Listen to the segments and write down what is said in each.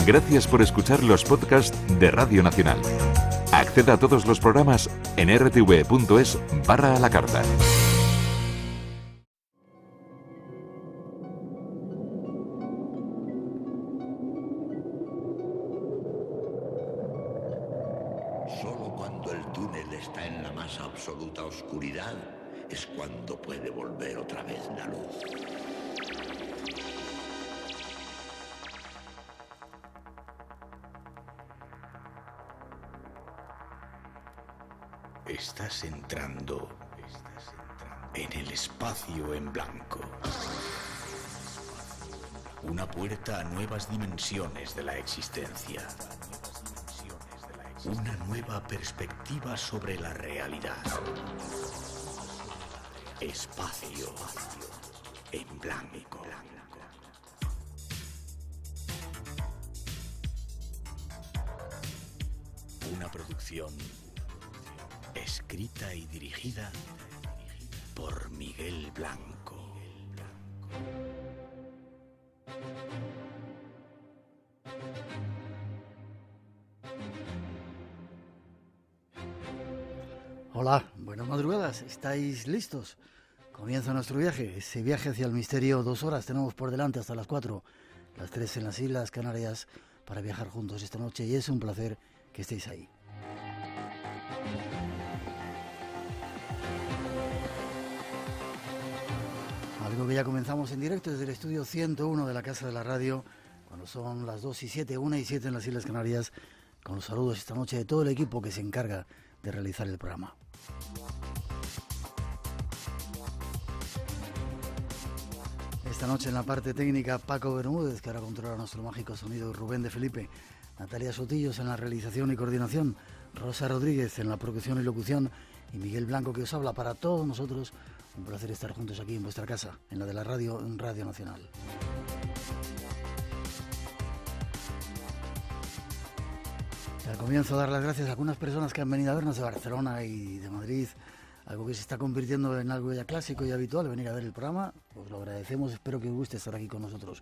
Gracias por escuchar los podcasts de Radio Nacional. Acceda a todos los programas en rtv.es/a la carta. Solo cuando el túnel está en la más absoluta oscuridad es cuando puede volver otra vez la luz. Estás entrando en el espacio en blanco. Una puerta a nuevas dimensiones de la existencia. Una nueva perspectiva sobre la realidad. Espacio en blanco. Una producción escrita y dirigida por Miguel Blanco. Hola, buenas madrugadas, ¿estáis listos? Comienza nuestro viaje, ese viaje hacia el misterio. 2 horas tenemos por delante hasta las 4, las 3 en las Islas Canarias, para viajar juntos esta noche, y es un placer que estéis ahí. Algo que ya comenzamos en directo desde el estudio 101 de la Casa de la Radio, cuando son las 2:07, 1:07 en las Islas Canarias, con los saludos esta noche de todo el equipo que se encarga de realizar el programa. Esta noche en la parte técnica, Paco Bermúdez, que ahora controla nuestro mágico sonido, Rubén de Felipe, Natalia Sotillos en la realización y coordinación, Rosa Rodríguez en la producción y locución, y Miguel Blanco, que os habla. Para todos nosotros, un placer estar juntos aquí en vuestra casa, en la de la radio, en Radio Nacional. Al comienzo, dar las gracias a algunas personas que han venido a vernos de Barcelona y de Madrid, algo que se está convirtiendo en algo ya clásico y habitual, venir a ver el programa. Os lo agradecemos, espero que os guste estar aquí con nosotros.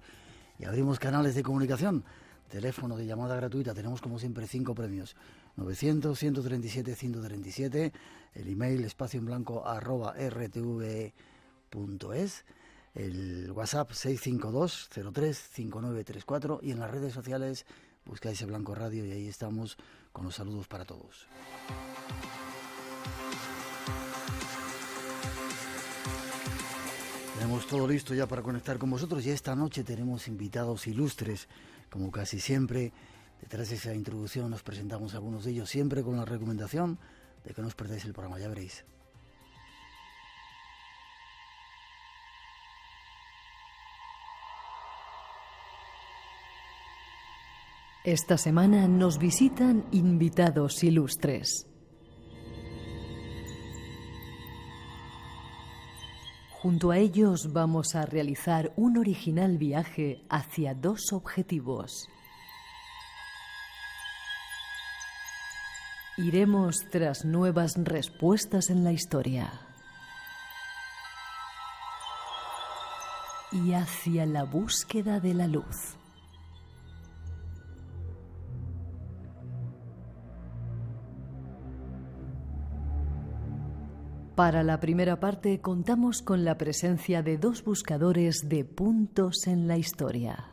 Y abrimos canales de comunicación, teléfono de llamada gratuita, tenemos como siempre 5 premios, 900-137-137, el email espacioenblanco@rtv.es, el WhatsApp 652-03-5934, y en las redes sociales buscáis el Blanco Radio y ahí estamos con los saludos para todos. Tenemos todo listo ya para conectar con vosotros, y esta noche tenemos invitados ilustres, como casi siempre. Detrás de esa introducción nos presentamos a algunos de ellos, siempre con la recomendación de que no os perdáis el programa, ya veréis. Esta semana nos visitan invitados ilustres. Junto a ellos vamos a realizar un original viaje hacia 2 objetivos. Iremos tras nuevas respuestas en la historia y hacia la búsqueda de la luz. Para la primera parte contamos con la presencia de 2 buscadores de puntos en la historia.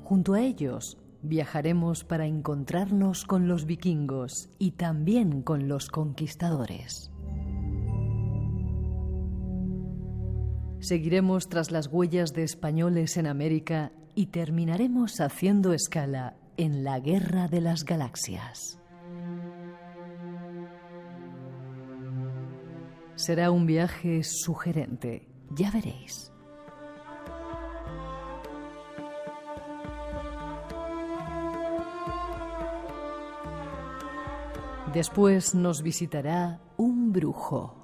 Junto a ellos viajaremos para encontrarnos con los vikingos y también con los conquistadores. Seguiremos tras las huellas de españoles en América y terminaremos haciendo escala en la Guerra de las Galaxias. Será un viaje sugerente, ya veréis. Después nos visitará un brujo.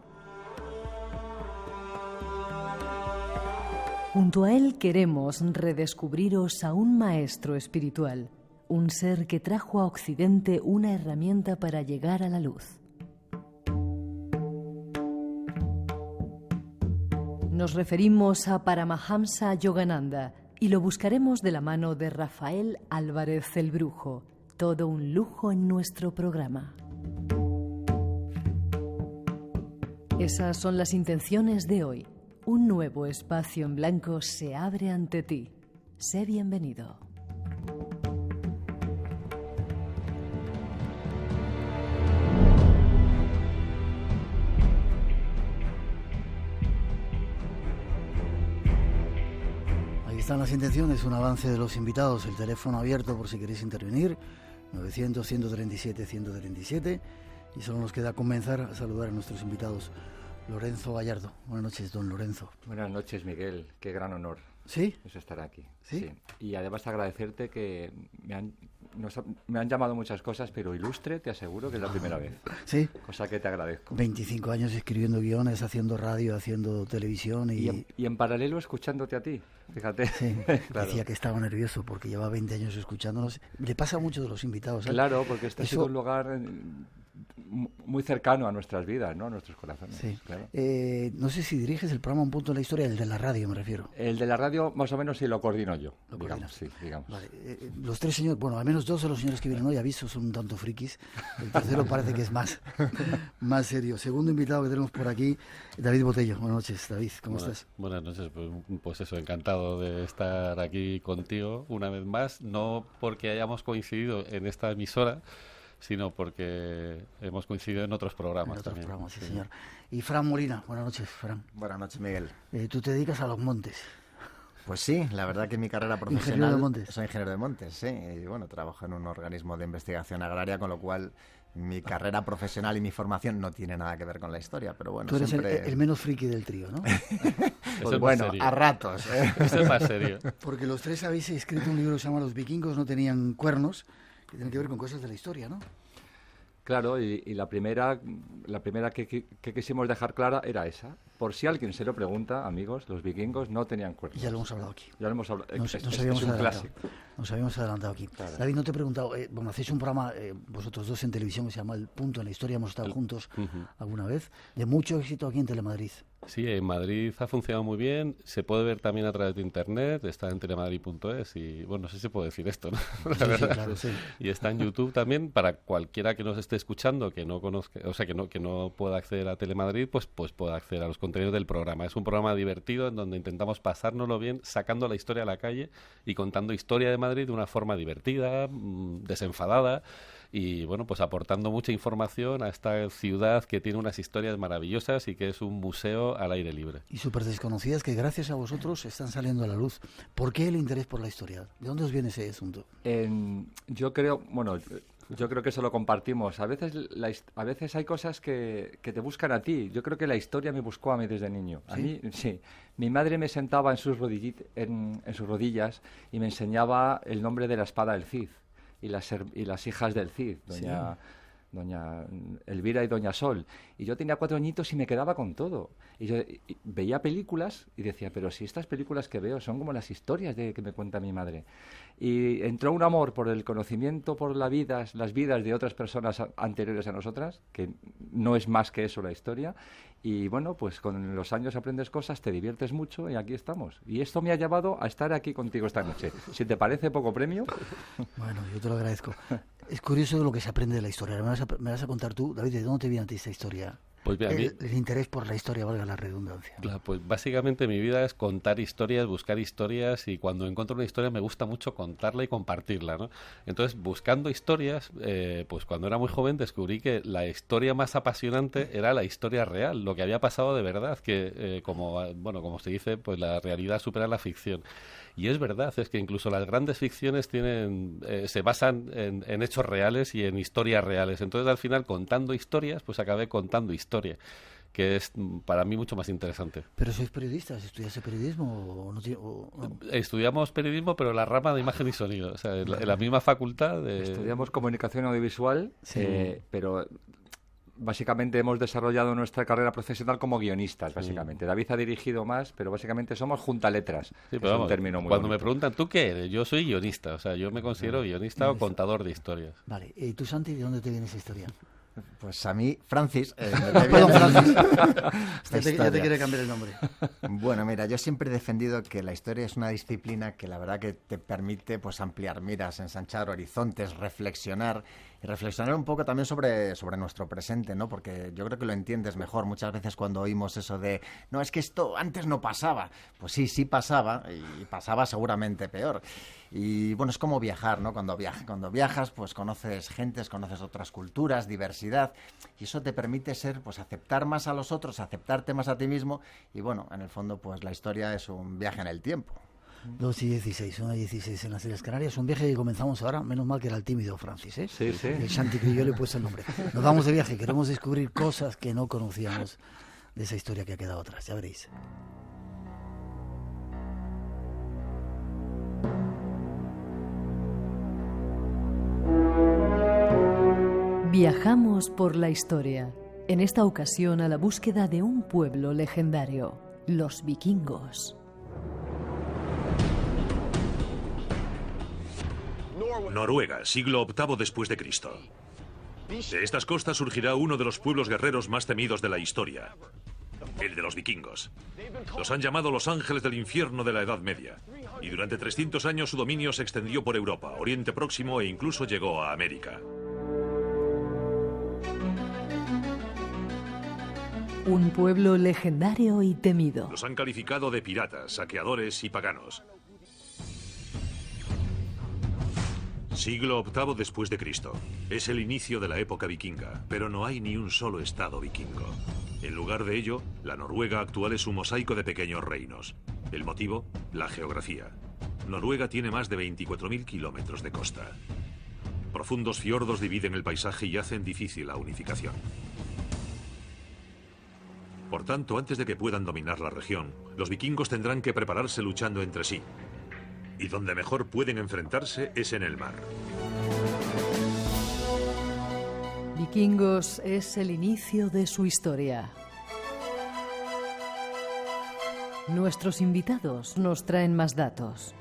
Junto a él queremos redescubriros a un maestro espiritual, un ser que trajo a Occidente una herramienta para llegar a la luz. Nos referimos a Paramahamsa Yogananda y lo buscaremos de la mano de Rafael Álvarez el Brujo. Todo un lujo en nuestro programa. Esas son las intenciones de hoy. Un nuevo espacio en blanco se abre ante ti. Sé bienvenido. Ahí están las intenciones, un avance de los invitados, el teléfono abierto por si queréis intervenir, 900-137-137, y solo nos queda comenzar a saludar a nuestros invitados. Lorenzo Gallardo. Buenas noches, don Lorenzo. Buenas noches, Miguel. Qué gran honor. ¿Sí? Es estar aquí. ¿Sí? Y además agradecerte que me han llamado muchas cosas, pero ilustre, te aseguro que es la primera vez. Sí. Cosa que te agradezco. 25 años escribiendo guiones, haciendo radio, haciendo televisión y en paralelo escuchándote a ti, fíjate. Sí, claro. Decía que estaba nervioso porque lleva 20 años escuchándonos. Le pasa a muchos de los invitados, ¿eh? Claro, porque este ha sido un lugar muy cercano a nuestras vidas, ¿no? A nuestros corazones. Sí. Claro. No sé si diriges el programa Un Punto en la Historia, el de la radio me refiero. El de la radio, más o menos, sí lo coordino yo. Lo digamos, coordinas. sí, digamos. Vale. Los tres señores, bueno, al menos dos de los señores que vienen hoy, aviso, son un tanto frikis. El tercero parece que es más serio. Segundo invitado que tenemos por aquí, David Botello. Buenas noches, David, ¿cómo estás? Buenas noches, pues eso, encantado de estar aquí contigo una vez más, no porque hayamos coincidido en esta emisora, sino porque hemos coincidido en otros programas. En otros también. programas, sí, señor. Y Fran Molina, buenas noches, Fran. Buenas noches, Miguel. Tú te dedicas a los montes. Pues sí, la verdad que mi carrera profesional... Ingeniero de montes. Soy ingeniero de montes, sí. Y bueno, trabajo en un organismo de investigación agraria, con lo cual mi carrera profesional y mi formación no tiene nada que ver con la historia, pero bueno, Tú eres siempre... el menos friki del trío, ¿no? Pues bueno, a ratos. Eso es más serio. Porque los tres habéis escrito un libro que se llama Los vikingos no tenían cuernos, que tiene que ver con cosas de la historia, ¿no? Claro, y la primera que quisimos dejar clara era esa. Por si alguien se lo pregunta, amigos, los vikingos no tenían cuernos. Ya lo hemos hablado aquí. Ya lo hemos hablado. Nos es habíamos un adelantado. clásico. Nos habíamos adelantado aquí. Claro. David, no te he preguntado, bueno, hacéis un programa, vosotros dos en televisión, que se llama El Punto en la Historia, hemos estado juntos alguna vez, de mucho éxito aquí en Telemadrid. Sí, en Madrid ha funcionado muy bien, se puede ver también a través de internet, está en telemadrid.es y bueno, no sé si puede decir esto, ¿no? Sí, claro, sí. Y está en YouTube también para cualquiera que nos esté escuchando, que no conozca, o sea, que no pueda acceder a Telemadrid, pues pueda acceder a los contenidos del programa. Es un programa divertido en donde intentamos pasárnoslo bien, sacando la historia a la calle y contando historia de Madrid de una forma divertida, desenfadada. Y bueno, pues aportando mucha información a esta ciudad que tiene unas historias maravillosas y que es un museo al aire libre. Y súper desconocidas que gracias a vosotros están saliendo a la luz. ¿Por qué el interés por la historia? ¿De dónde os viene ese asunto? Yo creo que eso lo compartimos. A veces hay cosas que te buscan a ti. Yo creo que la historia me buscó a mí desde niño. A mí, sí. Mi madre me sentaba en sus rodillas y me enseñaba el nombre de la espada del Cid. Y las hijas del Cid, doña Elvira y doña Sol. Y yo tenía 4 añitos y me quedaba con todo. Y yo veía películas y decía, pero si estas películas que veo son como las historias que me cuenta mi madre. Y entró un amor por el conocimiento, por las vidas de otras personas anteriores a nosotras, que no es más que eso la historia. Y bueno, pues con los años aprendes cosas, te diviertes mucho y aquí estamos. Y esto me ha llevado a estar aquí contigo esta noche. Si te parece poco premio... Bueno, yo te lo agradezco. Es curioso lo que se aprende de la historia. Me vas a contar tú, David, ¿de dónde te viene a ti esta historia? Pues mira, el interés por la historia, valga la redundancia. Claro, pues básicamente mi vida es contar historias, buscar historias, y cuando encuentro una historia me gusta mucho contarla y compartirla, ¿no? Entonces, buscando historias, pues cuando era muy joven descubrí que la historia más apasionante era la historia real, lo que había pasado de verdad, que como se dice, pues la realidad supera la ficción. Y es verdad, es que incluso las grandes ficciones se basan en hechos reales y en historias reales. Entonces, al final, contando historias, pues acabé contando historia, que es para mí mucho más interesante. ¿Pero sois periodistas? ¿Estudiaste periodismo o no? Estudiamos periodismo, pero la rama de imagen y sonido. O sea, en la misma facultad. Estudiamos comunicación audiovisual, pero... Básicamente hemos desarrollado nuestra carrera profesional como guionistas, básicamente. David ha dirigido más, pero básicamente somos juntaletras, sí, que es un término muy cuando bonito. Me preguntan, ¿tú qué eres? Yo soy guionista, o sea, yo me considero guionista o contador de historias. Vale, ¿y tú, Santi, de dónde te viene esa historia? Pues a mí, Francis... Perdón, Francis. Ya te quiere cambiar el nombre. Bueno, mira, yo siempre he defendido que la historia es una disciplina que la verdad que te permite pues ampliar miras, ensanchar horizontes, reflexionar y reflexionar un poco también sobre nuestro presente, ¿no? Porque yo creo que lo entiendes mejor muchas veces cuando oímos eso de no, es que esto antes no pasaba. Pues sí pasaba y pasaba seguramente peor. Y bueno, es como viajar, ¿no? Cuando viajas, pues conoces gentes, conoces otras culturas, diversidad, y eso te permite pues aceptar más a los otros, aceptarte más a ti mismo, y bueno, en el fondo, pues la historia es un viaje en el tiempo. 2:16, 1:16 en las Islas Canarias, un viaje que comenzamos ahora, menos mal que era el tímido Francis, ¿eh? Sí, sí. El Santi que yo le he puesto el nombre. Nos vamos de viaje, queremos descubrir cosas que no conocíamos de esa historia que ha quedado atrás, ya veréis. Viajamos por la historia, en esta ocasión a la búsqueda de un pueblo legendario, los vikingos. Noruega, siglo VIII después de Cristo. De estas costas surgirá uno de los pueblos guerreros más temidos de la historia, el de los vikingos. Los han llamado los ángeles del infierno de la Edad Media, y durante 300 años su dominio se extendió por Europa, Oriente Próximo e incluso llegó a América. Un pueblo legendario y temido. Los han calificado de piratas, saqueadores y paganos. Siglo VIII después de Cristo. Es el inicio de la época vikinga, pero no hay ni un solo estado vikingo. En lugar de ello, la Noruega actual es un mosaico de pequeños reinos. ¿El motivo? La geografía. Noruega tiene más de 24.000 kilómetros de costa. Profundos fiordos dividen el paisaje y hacen difícil la unificación. Por tanto, antes de que puedan dominar la región, los vikingos tendrán que prepararse luchando entre sí. Y donde mejor pueden enfrentarse es en el mar. Vikingos es el inicio de su historia. Nuestros invitados nos traen más datos.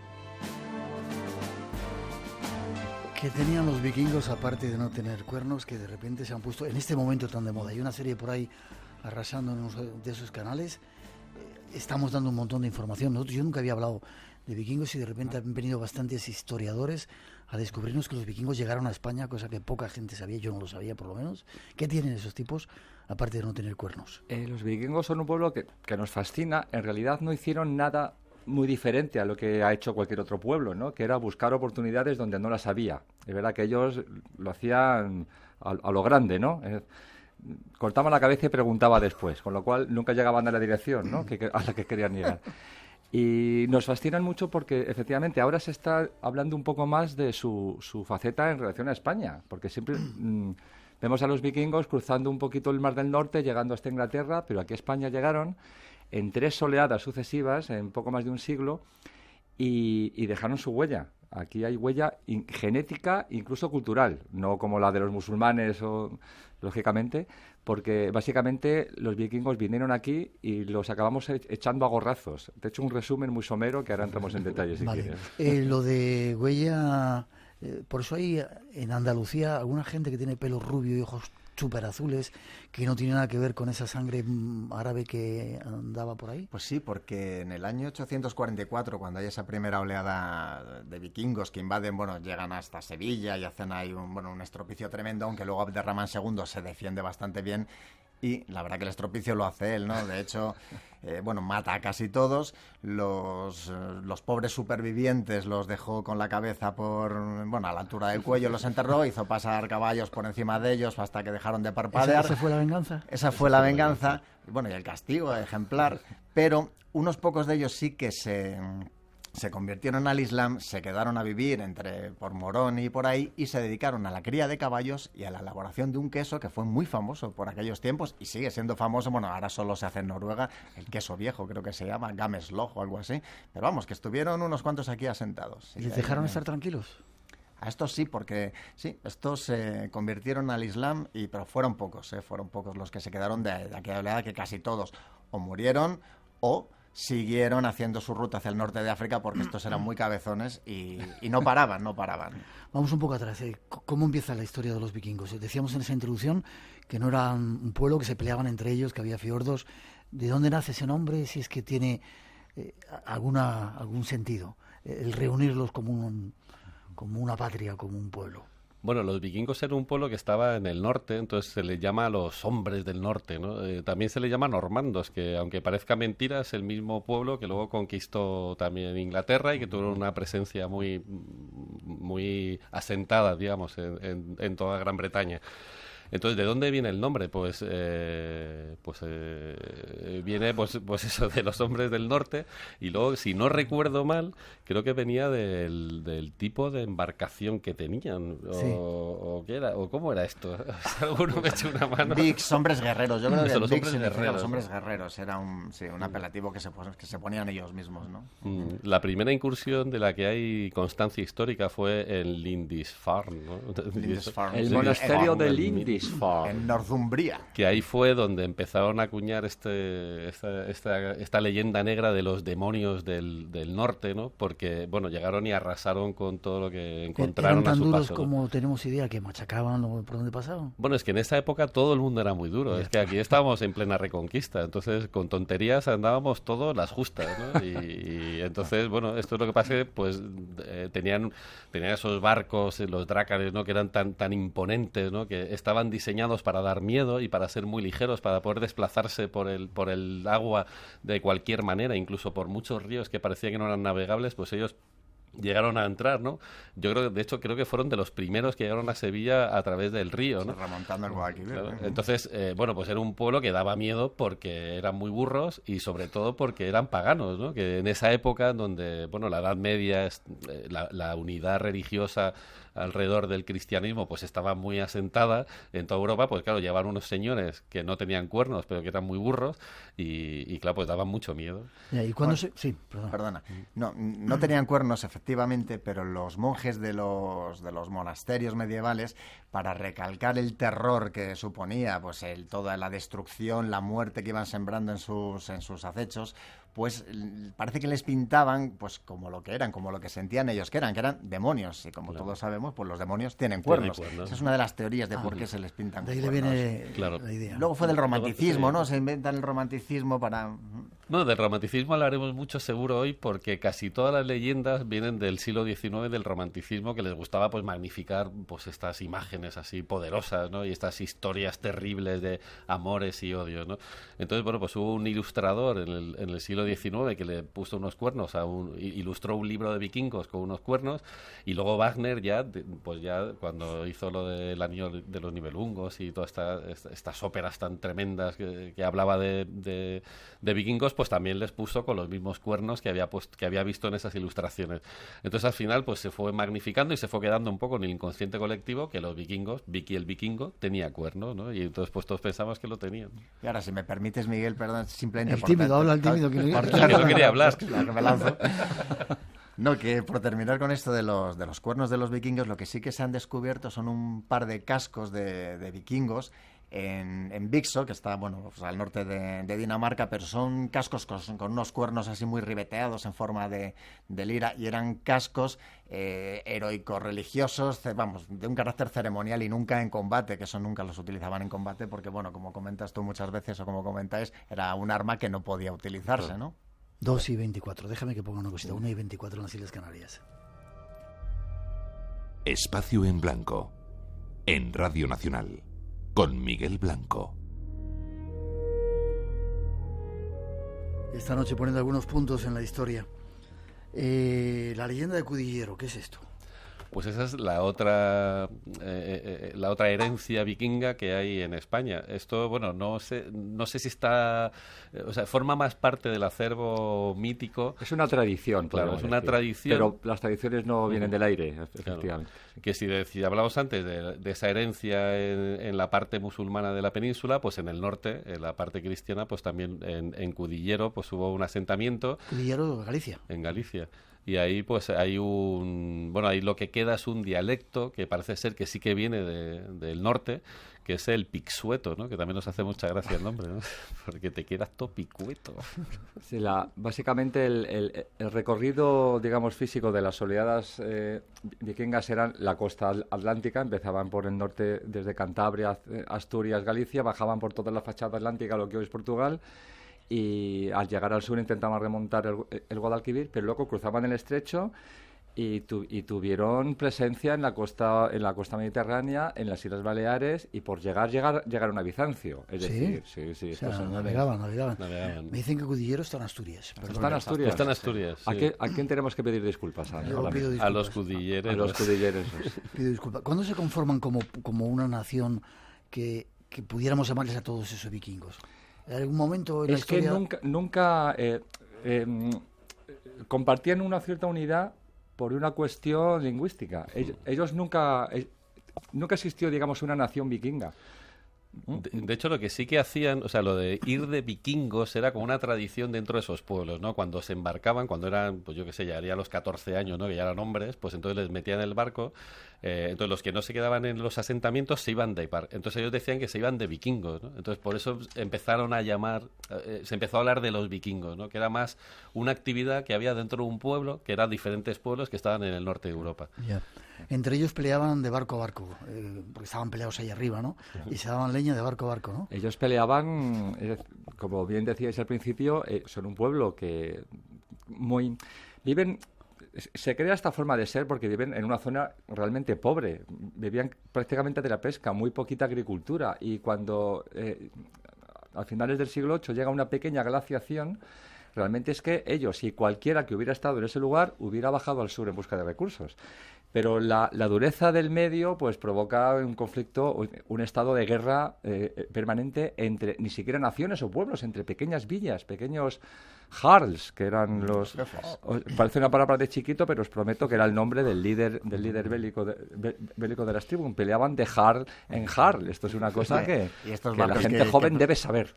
¿Qué tenían los vikingos aparte de no tener cuernos que de repente se han puesto en este momento tan de moda? Hay una serie por ahí arrasando en uno de esos canales. Estamos dando un montón de información. Yo nunca había hablado de vikingos y de repente han venido bastantes historiadores a descubrirnos que los vikingos llegaron a España, cosa que poca gente sabía, yo no lo sabía por lo menos. ¿Qué tienen esos tipos, aparte de no tener cuernos? Los vikingos son un pueblo que nos fascina. En realidad no hicieron nada muy diferente a lo que ha hecho cualquier otro pueblo, ¿no? Que era buscar oportunidades donde no las había. Es verdad que ellos lo hacían a lo grande, ¿no? Cortaban la cabeza y preguntaba después, con lo cual nunca llegaban a la dirección, ¿no? a la que querían llegar. Y nos fascinan mucho porque efectivamente ahora se está hablando un poco más de su faceta en relación a España, porque siempre vemos a los vikingos cruzando un poquito el Mar del Norte, llegando hasta Inglaterra, pero aquí a España llegaron en 3 oleadas sucesivas, en poco más de un siglo, y dejaron su huella. Aquí hay huella genética, incluso cultural, no como la de los musulmanes, lógicamente, porque básicamente los vikingos vinieron aquí y los acabamos echando a gorrazos. Te he hecho un resumen muy somero que ahora entramos en detalles si vale. quieres. Lo de huella, por eso hay en Andalucía alguna gente que tiene pelo rubio y ojos súper azules, que no tiene nada que ver con esa sangre árabe que andaba por ahí. Pues sí, porque en el año 844, cuando hay esa primera oleada de vikingos que invaden, llegan hasta Sevilla y hacen ahí un estropicio tremendo, aunque luego Abderramán II se defiende bastante bien. Y la verdad que el estropicio lo hace él, ¿no? De hecho, mata a casi todos. Los pobres supervivientes los dejó con la cabeza a la altura del cuello, los enterró, hizo pasar caballos por encima de ellos hasta que dejaron de parpadear. ¿Esa fue la venganza? Esa fue la venganza. Y el castigo ejemplar. Pero unos pocos de ellos sí que se convirtieron al Islam, se quedaron a vivir por Morón y por ahí, y se dedicaron a la cría de caballos y a la elaboración de un queso que fue muy famoso por aquellos tiempos y sigue siendo famoso. Ahora solo se hace en Noruega, el queso viejo creo que se llama, Gamesloj o algo así, pero vamos, que estuvieron unos cuantos aquí asentados. ¿Y les dejaron estar tranquilos? A estos sí, porque sí, estos se convirtieron al Islam, pero fueron pocos los que se quedaron de aquella oleada, que casi todos o murieron o siguieron haciendo su ruta hacia el norte de África porque estos eran muy cabezones y no paraban. Vamos un poco atrás. ¿Cómo empieza la historia de los vikingos? Decíamos en esa introducción que no eran un pueblo, que se peleaban entre ellos, que había fiordos. ¿De dónde nace ese nombre? Si es que tiene algún sentido el reunirlos como una patria, como un pueblo. Bueno, los vikingos eran un pueblo que estaba en el norte, entonces se les llama a los hombres del norte, ¿no? También se les llama normandos, que aunque parezca mentira, es el mismo pueblo que luego conquistó también Inglaterra y que tuvo una presencia muy, muy asentada, digamos, en toda Gran Bretaña. Entonces, ¿de dónde viene el nombre? Pues viene pues eso, de los hombres del norte, y luego, si no recuerdo mal, creo que venía del tipo de embarcación que tenían, o qué era, o cómo era esto. Alguno me echó una mano. Vikings, hombres guerreros. Yo creo que los Vikings hombres guerreros. Los hombres guerreros era un apelativo que se ponían ellos mismos, ¿no? La primera incursión de la que hay constancia histórica fue en Lindisfarne, ¿no? Lindisfarne. El monasterio de Lindisfarne. En Northumbria. Que ahí fue donde empezaron a acuñar esta leyenda negra de los demonios del norte, ¿no? Porque, bueno, llegaron y arrasaron con todo lo que encontraron a su paso. ¿Eran tan duros ¿no? como tenemos idea, que machacaban por donde pasaban? Bueno, es que en esa época todo el mundo era muy duro. Es que aquí estábamos en plena reconquista. Entonces, con tonterías andábamos todos las justas, ¿no? Y entonces, bueno, esto es lo que pasa, pues tenían esos barcos, los drácares, ¿no? Que eran tan imponentes, ¿no? Que estaban diseñados para dar miedo y para ser muy ligeros, para poder desplazarse por el agua de cualquier manera, incluso por muchos ríos que parecía que no eran navegables, pues ellos llegaron a entrar, ¿no? Yo creo que fueron de los primeros que llegaron a Sevilla a través del río, ¿no? Remontando el Guadalquivir. Claro. Entonces, bueno, pues era un pueblo que daba miedo porque eran muy burros y sobre todo porque eran paganos, ¿no? Que en esa época donde, bueno, la Edad Media, la unidad religiosa alrededor del cristianismo pues estaba muy asentada en toda Europa, pues claro, llevaban unos señores que no tenían cuernos pero que eran muy burros y claro, pues daban mucho miedo. ¿Y cuándo Sí, perdona. No tenían cuernos, efectivamente, pero los monjes de los monasterios medievales, para recalcar el terror que suponía pues toda la destrucción, la muerte que iban sembrando en sus acechos, pues parece que les pintaban pues como lo que eran, como lo que sentían ellos que eran demonios, y como todos sabemos, pues los demonios tienen cuernos. Esa es una de las teorías de por qué se les pintan de ahí cuernos. Le viene la idea. Luego fue del romanticismo, ¿no? Se inventan el romanticismo para... No, del romanticismo hablaremos mucho seguro hoy, porque casi todas las leyendas vienen del siglo XIX, del romanticismo, que les gustaba pues magnificar pues estas imágenes así poderosas, ¿no? Y estas historias terribles de amores y odios, ¿no? Entonces, bueno, pues hubo un ilustrador en el siglo XIX que le puso unos cuernos ilustró un libro de vikingos con unos cuernos, y luego Wagner ya cuando hizo lo del Anillo de los Nibelungos y todas estas óperas tan tremendas que hablaba de vikingos, pues también les puso con los mismos cuernos que había visto en esas ilustraciones. Entonces al final pues se fue magnificando y se fue quedando un poco en el inconsciente colectivo que los vikingos, Vicky el vikingo, tenía cuernos, ¿no? Y entonces pues todos pensamos que lo tenían. Y ahora, si me permites, Miguel, perdón, simplemente... Habla el tímido. Que no quería hablar. Claro que me lanzo. No, que por terminar con esto de los cuernos de los vikingos, lo que sí que se han descubierto son un par de cascos de vikingos en Vixo, que está pues al norte de Dinamarca, pero son cascos con unos cuernos así muy ribeteados en forma de lira, y eran cascos heroicos religiosos, de un carácter ceremonial y nunca en combate, que eso nunca los utilizaban en combate porque, bueno, como comentas tú muchas veces o como comentáis, era un arma que no podía utilizarse, ¿no? 2:24, déjame que ponga una cosita, 1:24 en las Islas Canarias. Espacio en Blanco, en Radio Nacional, con Miguel Blanco. Esta noche poniendo algunos puntos en la historia. La leyenda de Cudillero, ¿qué es esto? Pues esa es la otra herencia vikinga que hay en España. Esto, bueno, no sé si está, o sea, forma más parte del acervo mítico. Es una tradición, claro, es una tradición. Pero las tradiciones no vienen del aire, efectivamente. Claro. Que si hablamos antes de esa herencia en la parte musulmana de la península, pues en el norte, en la parte cristiana, pues también en Cudillero, pues hubo un asentamiento. Cudillero, Galicia. En Galicia. Y ahí pues ahí lo que queda es un dialecto que parece ser que sí que viene del norte, que es el pixueto, ¿no? Que también nos hace mucha gracia el nombre, ¿no? Porque te quedas todo picueto. Sí, básicamente el recorrido, digamos, físico de las oleadas vikingas eran la costa atlántica, empezaban por el norte desde Cantabria, Asturias, Galicia, bajaban por toda la fachada atlántica, lo que hoy es Portugal, y al llegar al sur intentaban remontar el Guadalquivir, pero luego cruzaban el estrecho y tuvieron presencia en la costa mediterránea, en las Islas Baleares, y por llegaron a Bizancio. Es decir, sí, o sea, estos señores navegaban. Me dicen que Cudillero está en Asturias. Está en Asturias. Está en Asturias, sí. ¿A quién tenemos que pedir disculpas? A los cudilleros. A los cudilleros. Pido disculpas. ¿Cuándo se conforman como una nación que pudiéramos llamarles a todos esos vikingos? ¿En algún momento en la historia? Que nunca compartían una cierta unidad por una cuestión lingüística. Ellos nunca existió, digamos, una nación vikinga. De hecho, lo que sí que hacían, o sea, lo de ir de vikingos era como una tradición dentro de esos pueblos, ¿no? Cuando se embarcaban, cuando eran, pues yo qué sé, ya haría los 14 años, ¿no? Que ya eran hombres, pues entonces les metían en el barco. Entonces los que no se quedaban en los asentamientos se iban de par. Entonces ellos decían que se iban de vikingos, ¿no? Entonces por eso empezaron a llamar, se empezó a hablar de los vikingos, ¿no? Que era más una actividad que había dentro de un pueblo, que eran diferentes pueblos que estaban en el norte de Europa. Yeah. Entre ellos peleaban de barco a barco, porque estaban peleados ahí arriba, ¿no? Y se daban leña de barco a barco, ¿no? Ellos peleaban, como bien decíais al principio, son un pueblo que viven. Se crea esta forma de ser porque viven en una zona realmente pobre. Vivían prácticamente de la pesca, muy poquita agricultura. Y cuando a finales del siglo VIII llega una pequeña glaciación, realmente es que ellos y cualquiera que hubiera estado en ese lugar hubiera bajado al sur en busca de recursos. Pero la dureza del medio pues provoca un conflicto, un estado de guerra permanente entre ni siquiera naciones o pueblos, entre pequeñas villas, pequeños jarls, que eran los... Parece una palabra de chiquito, pero os prometo que era el nombre del líder bélico de las tribus. Peleaban de jarl en jarl. Esto es una cosa que la gente joven debe saber.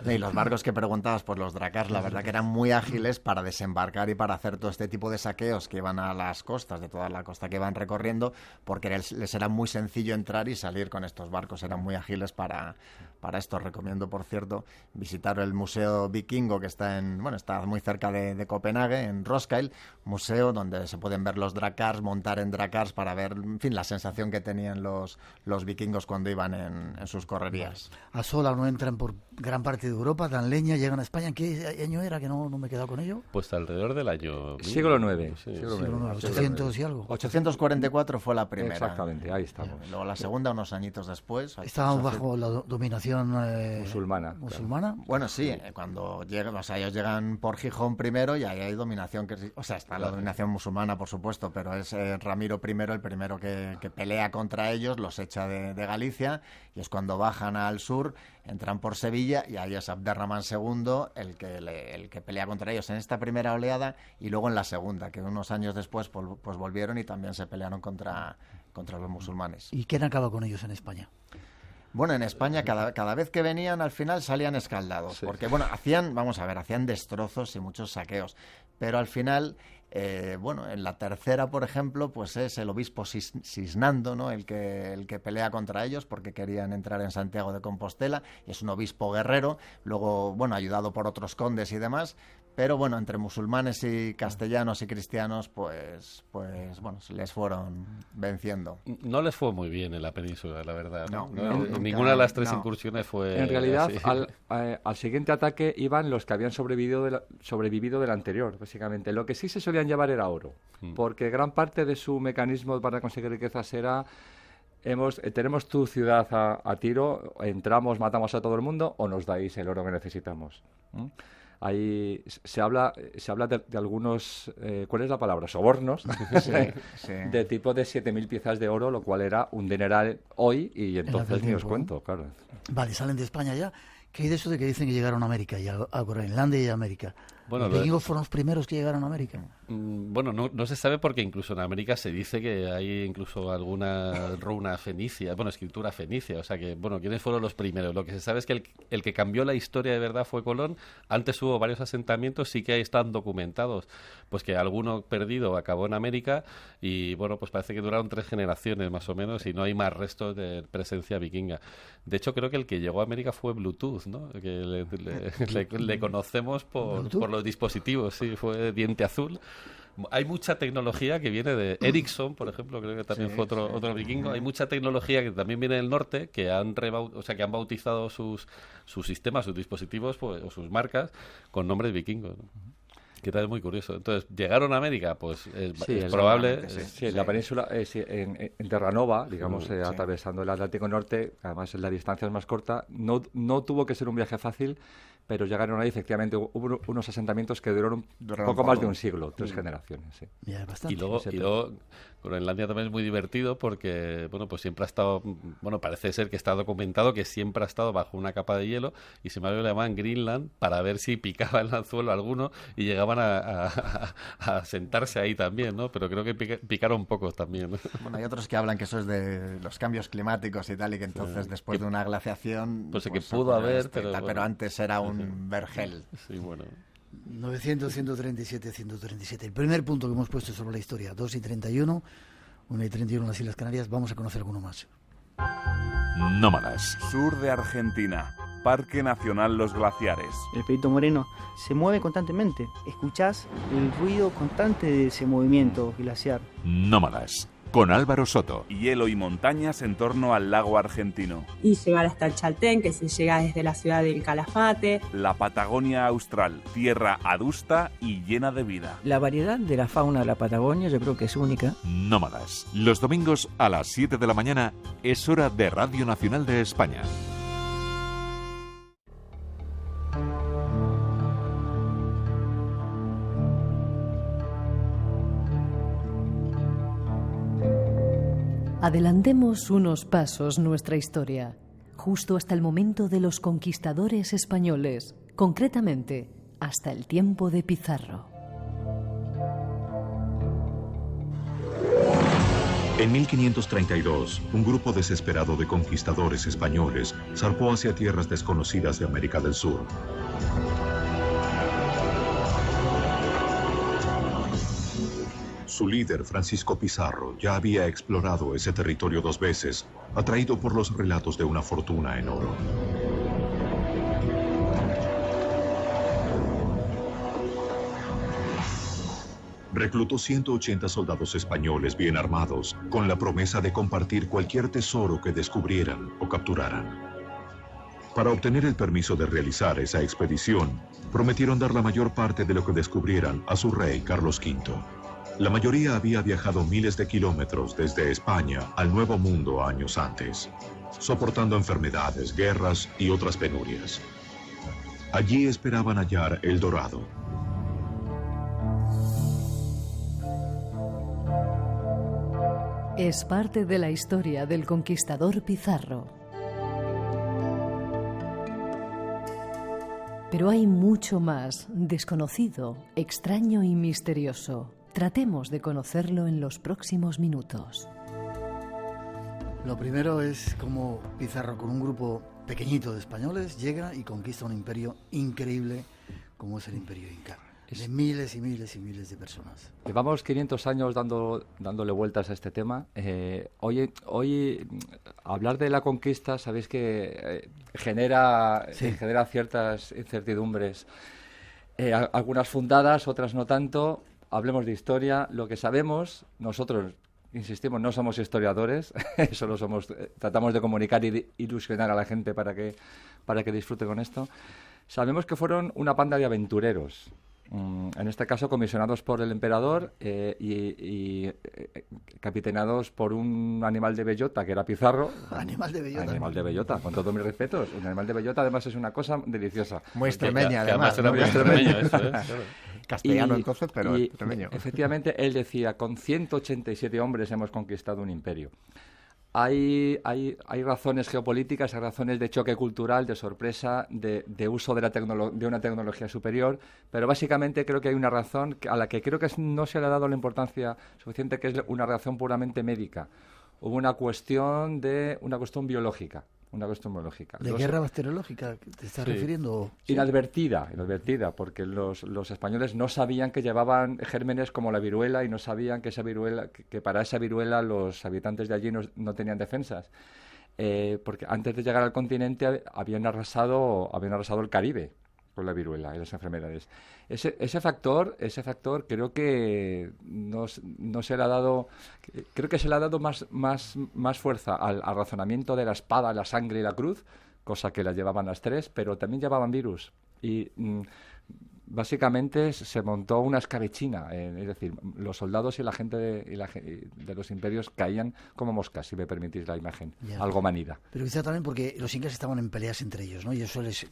Y los barcos que preguntabas por los dracars, la verdad que eran muy ágiles para desembarcar y para hacer todo este tipo de saqueos que iban a las costas, de toda la costa que iban recorriendo, porque les era muy sencillo entrar y salir con estos barcos. Eran muy ágiles para esto. Recomiendo, por cierto, visitar el Museo Vikingo, que está muy cerca de Copenhague, en Roskilde, museo donde se pueden ver los dracars, montar en dracars para ver, en fin, la sensación que tenían los vikingos cuando iban en sus correrías. A sola no entran por gran parte de Europa, dan leña, llegan a España. ¿En qué año era? Que no me he quedado con ello. Pues alrededor del año... Siglo IX. Sí. Siglo IX, 800 y algo. 844 fue la primera. Exactamente, ahí estamos. Luego la segunda, unos añitos después. Estábamos bajo la dominación musulmana. ¿Musulmana? Bueno, sí, cuando llegan, ellos llegan por Gijón primero y ahí hay dominación, está la dominación musulmana, por supuesto, pero es Ramiro I el primero que pelea contra ellos, los echa de Galicia, y es cuando bajan al sur, entran por Sevilla, y ahí es Abderramán II el que pelea contra ellos en esta primera oleada, y luego en la segunda, que unos años después pues volvieron y también se pelearon contra los musulmanes. ¿Y quién acaba con ellos en España? Bueno, en España cada vez que venían al final salían escaldados, porque hacían destrozos y muchos saqueos, pero al final, en la tercera, por ejemplo, pues es el obispo Sisnando, ¿no? el que pelea contra ellos porque querían entrar en Santiago de Compostela, y es un obispo guerrero, luego, ayudado por otros condes y demás. Pero entre musulmanes y castellanos y cristianos, pues se les fueron venciendo. No les fue muy bien en la península, la verdad. No, ninguna de las tres incursiones fue... En realidad, al siguiente ataque iban los que habían sobrevivido del anterior, básicamente. Lo que sí se solían llevar era oro, porque gran parte de su mecanismo para conseguir riquezas era... tenemos tu ciudad a tiro, entramos, matamos a todo el mundo, o nos dais el oro que necesitamos. Ahí se habla de algunos, ¿cuál es la palabra? Sobornos, sí. De tipo de 7.000 piezas de oro, lo cual era un dineral hoy, y entonces ni os cuento, claro. Vale, salen de España ya. ¿Qué hay de eso de que dicen que llegaron a América, a Groenlandia y a América? Bueno, ¿Los vikingos fueron los primeros que llegaron a América? bueno, no se sabe porque incluso en América se dice que hay incluso alguna runa fenicia, bueno, escritura fenicia, o sea que, bueno, ¿quiénes fueron los primeros? Lo que se sabe es que el que cambió la historia de verdad fue Colón. Antes hubo varios asentamientos, sí que ahí están documentados, pues que alguno perdido acabó en América y, bueno, pues parece que duraron 3 generaciones más o menos y no hay más restos de presencia vikinga. De hecho, creo que el que llegó a América fue Bluetooth, ¿no? Que le conocemos por los dispositivos, sí, fue Diente Azul. Hay mucha tecnología que viene de Ericsson, por ejemplo, creo que también fue otro vikingo. Hay mucha tecnología que también viene del norte, que han bautizado sus sistemas, sus dispositivos, pues, o sus marcas con nombres vikingos, ¿no? Que tal, es muy curioso. Entonces, ¿llegaron a América? Pues es probable. Sí, en la península, en Terranova, digamos, atravesando el Atlántico Norte, además la distancia es más corta, no tuvo que ser un viaje fácil, pero llegaron ahí, efectivamente, hubo unos asentamientos que duraron poco más de un siglo, 3 generaciones. Sí. Ya, bastante. Y luego Groenlandia también es muy divertido porque, bueno, pues siempre ha estado, bueno, parece ser que está documentado que siempre ha estado bajo una capa de hielo y sin embargo le llamaban Greenland para ver si picaba el anzuelo alguno y llegaban a sentarse ahí también, ¿no? Pero creo que picaron pocos también, ¿no? Bueno, hay otros que hablan que eso es de los cambios climáticos y tal, y que entonces después de una glaciación... Pues que pudo haber, pero antes era un vergel. Sí, bueno. 900, 137, 137. El primer punto que hemos puesto sobre la historia, 2 y 31, 1 y 31 en las Islas Canarias. Vamos a conocer alguno más. Nómadas. Sur de Argentina, Parque Nacional Los Glaciares. El Perito Moreno se mueve constantemente. Escuchás el ruido constante de ese movimiento glaciar. Nómadas. Con Álvaro Soto. Hielo y montañas en torno al lago argentino. Y llegar hasta el Chaltén, que se llega desde la ciudad del Calafate. La Patagonia austral, tierra adusta y llena de vida. La variedad de la fauna de la Patagonia yo creo que es única. Nómadas. Los domingos a las 7 de la mañana es hora de Radio Nacional de España. Adelantemos unos pasos nuestra historia, justo hasta el momento de los conquistadores españoles, concretamente hasta el tiempo de Pizarro. En 1532, un grupo desesperado de conquistadores españoles zarpó hacia tierras desconocidas de América del Sur. Su líder, Francisco Pizarro, ya había explorado ese territorio 2 veces, atraído por los relatos de una fortuna en oro. Reclutó 180 soldados españoles bien armados, con la promesa de compartir cualquier tesoro que descubrieran o capturaran. Para obtener el permiso de realizar esa expedición, prometieron dar la mayor parte de lo que descubrieran a su rey Carlos V. La mayoría había viajado miles de kilómetros desde España al Nuevo Mundo años antes, soportando enfermedades, guerras y otras penurias. Allí esperaban hallar el Dorado. Es parte de la historia del conquistador Pizarro. Pero hay mucho más desconocido, extraño y misterioso. Tratemos de conocerlo en los próximos minutos. Lo primero es cómo Pizarro, con un grupo pequeñito de españoles, llega y conquista un imperio increíble como es el Imperio Inca, de miles y miles y miles de personas. Llevamos 500 años dándole vueltas a este tema. Hoy hablar de la conquista, sabéis que genera ciertas incertidumbres, algunas fundadas, otras no tanto. Hablemos de historia. Lo que sabemos, nosotros, insistimos, no somos historiadores, solo tratamos de comunicar y de ilusionar a la gente para que disfrute con esto. Sabemos que fueron una panda de aventureros, en este caso comisionados por el emperador y capitaneados por un animal de bellota, que era Pizarro. Animal de bellota. Animal de bellota, con todos mis respetos. Un animal de bellota además es una cosa deliciosa. Muy extremeña, además. Era muy extremeño, eso, Castellano entonces, pero extremeño. Efectivamente, él decía, con 187 hombres hemos conquistado un imperio. hay razones geopolíticas, hay razones de choque cultural, de sorpresa, de uso de una tecnología superior, pero básicamente creo que hay una razón a la que creo que no se le ha dado la importancia suficiente, que es una razón puramente médica. Hubo una cuestión biológica. ¿De guerra bacteriológica te estás refiriendo? Inadvertida, porque los españoles no sabían que llevaban gérmenes como la viruela y no sabían que para esa viruela los habitantes de allí no tenían defensas. Porque antes de llegar al continente habían arrasado el Caribe con la viruela y las enfermedades. Ese factor creo que no se le ha dado, creo que se le ha dado más fuerza al razonamiento de la espada, la sangre y la cruz, cosa que la llevaban las tres, pero también llevaban virus. Y básicamente se montó una escabechina, es decir, los soldados y la gente de los imperios caían como moscas, si me permitís la imagen, algo manida. Pero quizá también porque los incas estaban en peleas entre ellos, ¿no? Y eso les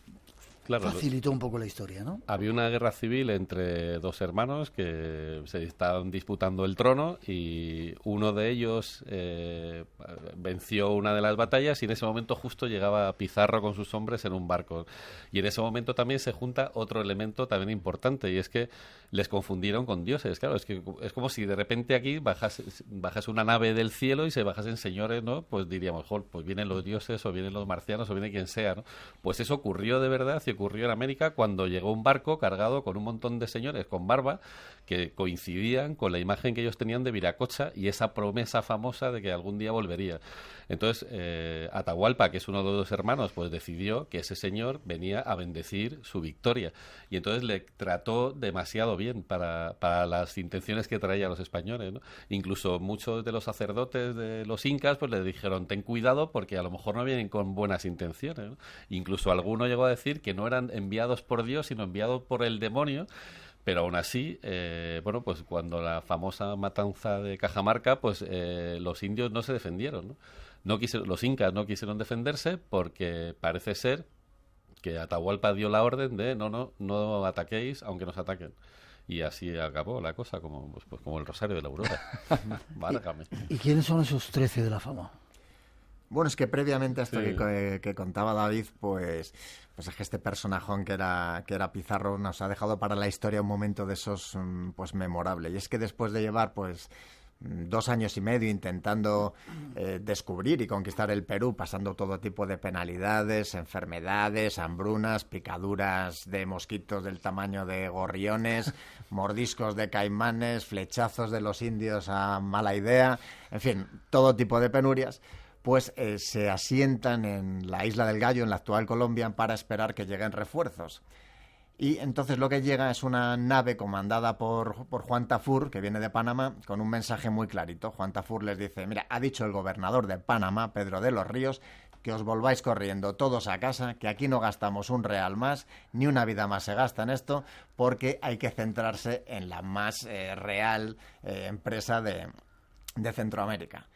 facilitó un poco la historia, ¿no? Había una guerra civil entre dos hermanos que se estaban disputando el trono y uno de ellos venció una de las batallas y en ese momento justo llegaba Pizarro con sus hombres en un barco. Y en ese momento también se junta otro elemento también importante y es que les confundieron con dioses. Claro, es como si de repente aquí bajase una nave del cielo y se bajasen señores, ¿no? Pues diríamos, pues vienen los dioses o vienen los marcianos o viene quien sea, ¿no? Pues eso ocurrió de verdad y ocurrió en América cuando llegó un barco cargado con un montón de señores con barba que coincidían con la imagen que ellos tenían de Viracocha y esa promesa famosa de que algún día volvería. Entonces, Atahualpa, que es uno de los hermanos, pues decidió que ese señor venía a bendecir su victoria. Y entonces le trató demasiado bien para las intenciones que traía a los españoles, ¿no? Incluso muchos de los sacerdotes de los incas pues le dijeron, ten cuidado porque a lo mejor no vienen con buenas intenciones, ¿no? Incluso alguno llegó a decir que no eran enviados por Dios, sino enviados por el demonio. Pero aún así, pues cuando la famosa matanza de Cajamarca, pues los indios no se defendieron, ¿no? Los incas no quisieron defenderse porque parece ser que Atahualpa dio la orden de no ataquéis aunque nos ataquen. Y así acabó la cosa, como el Rosario de la Aurora. ¿Y quiénes son esos 13 de la fama? Bueno, es que previamente a esto que contaba David, pues es que este personajón que era Pizarro nos ha dejado para la historia un momento de esos pues memorable. Y es que después de llevar pues 2 años y medio intentando descubrir y conquistar el Perú, pasando todo tipo de penalidades, enfermedades, hambrunas, picaduras de mosquitos del tamaño de gorriones, mordiscos de caimanes, flechazos de los indios a mala idea, en fin, todo tipo de penurias, pues se asientan en la Isla del Gallo, en la actual Colombia, para esperar que lleguen refuerzos. Y entonces lo que llega es una nave comandada por Juan Tafur, que viene de Panamá, con un mensaje muy clarito. Juan Tafur les dice, mira, ha dicho el gobernador de Panamá, Pedro de los Ríos, que os volváis corriendo todos a casa, que aquí no gastamos un real más, ni una vida más se gasta en esto, porque hay que centrarse en la más real empresa de Centroamérica.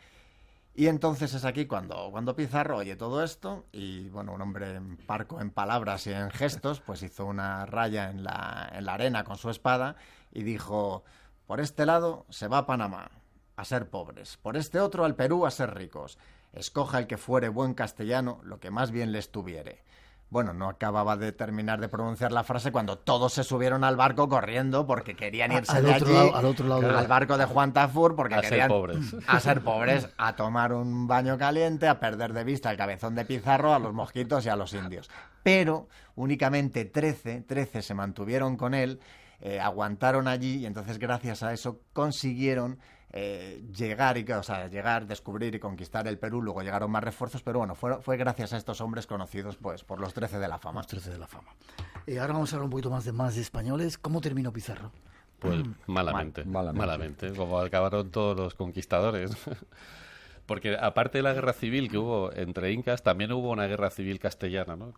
Y entonces es aquí cuando Pizarro oye todo esto y, bueno, un hombre parco en palabras y en gestos, pues hizo una raya en la arena con su espada y dijo, por este lado se va a Panamá a ser pobres, por este otro al Perú a ser ricos. Escoja el que fuere buen castellano, lo que más bien le estuviere. Bueno, no acababa de terminar de pronunciar la frase cuando todos se subieron al barco corriendo porque querían irse de allí al otro lado al barco de Juan Tafur porque querían ser pobres, a tomar un baño caliente, a perder de vista el cabezón de Pizarro, a los mosquitos y a los indios. Pero únicamente 13 se mantuvieron con él, aguantaron allí y entonces gracias a eso consiguieron llegar, descubrir y conquistar el Perú. Luego llegaron más refuerzos, pero bueno, fue gracias a estos hombres conocidos pues por los 13 de la fama. Los 13 de la fama. Ahora vamos a hablar un poquito más de españoles. ¿Cómo terminó Pizarro? Pues malamente, como acabaron todos los conquistadores. Porque aparte de la guerra civil que hubo entre incas, también hubo una guerra civil castellana, ¿no?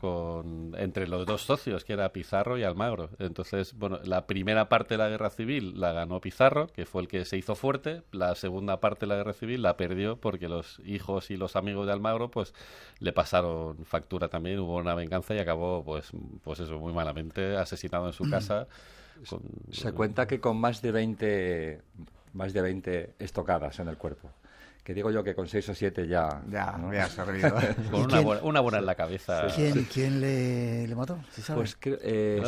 Entre los dos socios, que era Pizarro y Almagro. Entonces, bueno, la primera parte de la guerra civil la ganó Pizarro, que fue el que se hizo fuerte. La segunda parte de la guerra civil la perdió porque los hijos y los amigos de Almagro pues le pasaron factura también. Hubo una venganza y acabó pues eso, muy malamente, asesinado en su casa. Se cuenta que con más de 20 estocadas en el cuerpo. que digo yo que con 6 o 7 ya... Ya, me ha servido. Con una buena en la cabeza. ¿Quién le mató? ¿Se sabe? Pues